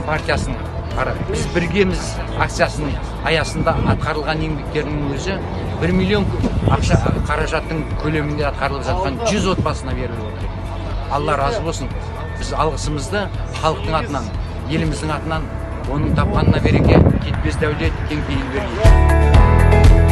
партиясының біз біргеміз акциясының аясында атқарылған еңбектерінің өзі 1 миллион ақша қаражаттың көлемінде атқарылып жатқан 100 отбасына беріліп отыр. Алла разы болсын. Біз алғысымызды халықтың атынан, еліміздің атынан, оның тапқанына береке, кетпес дәулет, кең пейіл берейік.